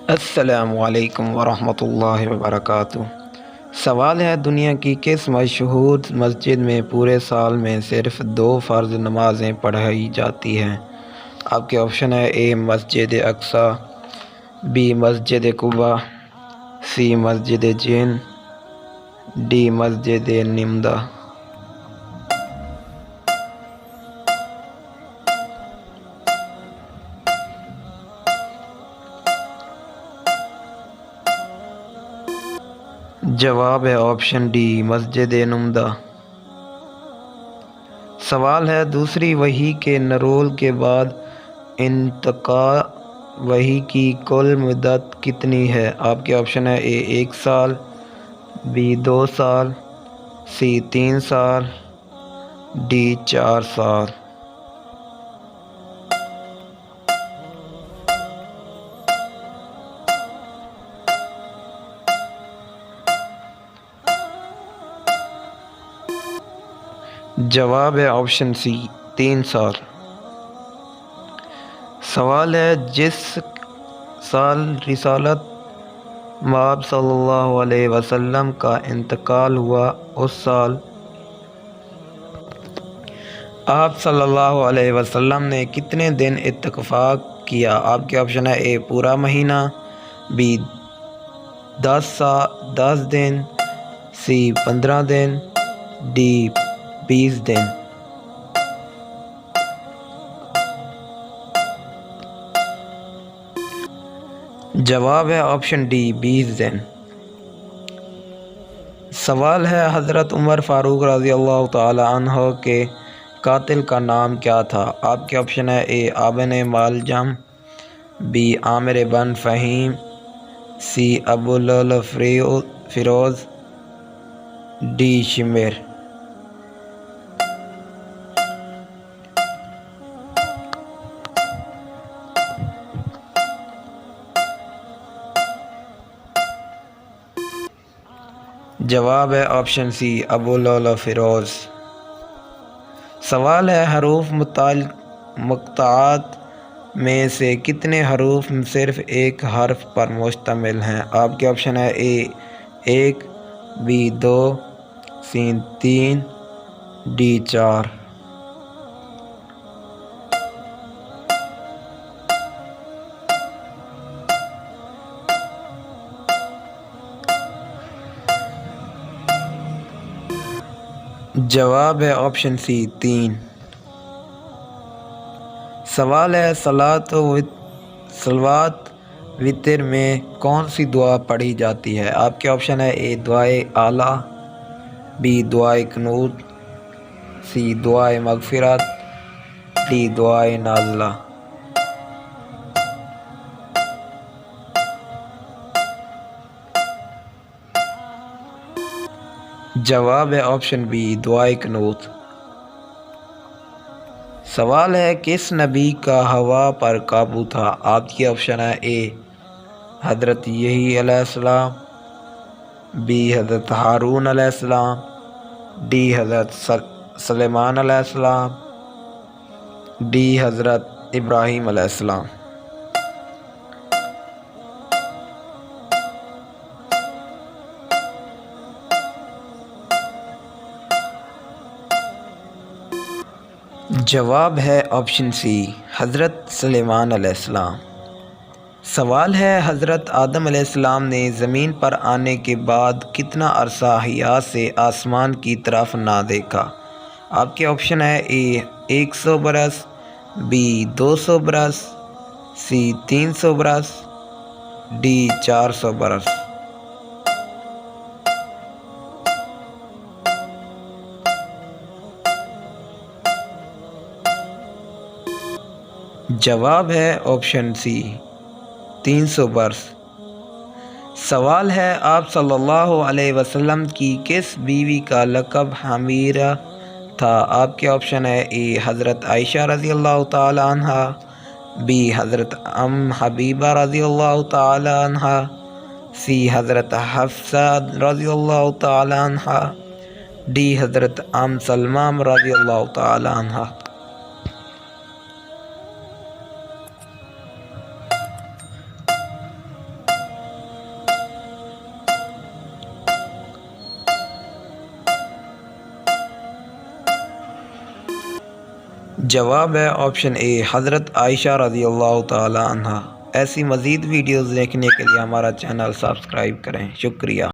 السلام علیکم ورحمۃ اللہ وبرکاتہ۔ سوال ہے، دنیا کی کس مشہور مسجد میں پورے سال میں صرف 2 فرض نمازیں پڑھائی جاتی ہیں؟ آپ کے آپشن ہے: اے مسجد اقصی، بی مسجد قباء، سی مسجد جن، ڈی مسجد نمدہ۔ جواب ہے آپشن ڈی، مسجد نمدہ۔ سوال ہے، دوسری وحی کے نزول کے بعد انتقال وحی کی کل مدت کتنی ہے؟ آپ کے آپشن ہے: اے 1 سال، بی 2 سال، سی 3 سال، ڈی 4 سال۔ جواب ہے آپشن سی، 3 سال۔ سوال ہے، جس سال رسالت مآب صلی اللہ علیہ وسلم کا انتقال ہوا اس سال آپ صلی اللہ علیہ وسلم نے کتنے دن اعتکاف کیا؟ آپ کے آپشن ہے: اے پورا مہینہ، be 10 then, C 15 then, D 20 دن۔ جواب ہے آپشن ڈی، 20 دن۔ سوال ہے، حضرت عمر فاروق رضی اللہ تعالی عنہ کے قاتل کا نام کیا تھا؟ آپ کے آپشن ہے: A Ibn Muljam, B Amir bin Fahim, C Abu Lulu Firoz, D Shimr. جواب ہے آپشن سی، ابو لؤلؤ فیروز۔ سوال ہے، حروف مقطعات میں سے کتنے حروف صرف ایک حرف پر مشتمل ہیں؟ آپ کے آپشن ہے: اے 1، بی 2، سی 3، ڈی 4۔ جواب ہے آپشن سی، 3۔ سوال ہے، صلوات وتر میں کون سی دعا پڑھی جاتی ہے؟ آپ کے آپشن ہے: اے دعائے اعلیٰ، بی دعائے قنوت، سی دعائے مغفرت، ڈی دعائے نازلہ۔ جواب ہے آپشن بی، دعائے قنوت۔ سوال ہے، کس نبی کا ہوا پر قابو تھا؟ آپ کی آپشن ہے: اے حضرت یحییٰ علیہ السلام، بی حضرت ہارون علیہ السلام، ڈی حضرت سلیمان علیہ السلام، ڈی حضرت ابراہیم علیہ السلام۔ جواب ہے آپشن سی، حضرت سلیمان علیہ السلام۔ سوال ہے، حضرت آدم علیہ السلام نے زمین پر آنے کے بعد کتنا عرصہ حیا سے آسمان کی طرف نہ دیکھا؟ آپ کے آپشن ہے: اے 100 برس، بی 200 برس، سی 300 برس، ڈی 400 برس۔ جواب ہے آپشن سی، 300 برس۔ سوال ہے، آپ صلی اللہ علیہ وسلم کی کس بیوی کا لقب حمیرہ تھا؟ آپ کے آپشن ہے: اے حضرت عائشہ رضی اللہ تعالی عنہا، بی حضرت حبیبہ رضی اللہ تعالی عنہا، سی حضرت حفصہ رضی اللہ تعالی عنہا، ڈی حضرت سلمہ رضی اللہ تعالی عنہا۔ جواب ہے آپشن اے حضرت عائشہ رضی اللہ تعالی عنہ۔ ایسی مزید ویڈیوز دیکھنے کے لیے ہمارا چینل سبسکرائب کریں، شکریہ۔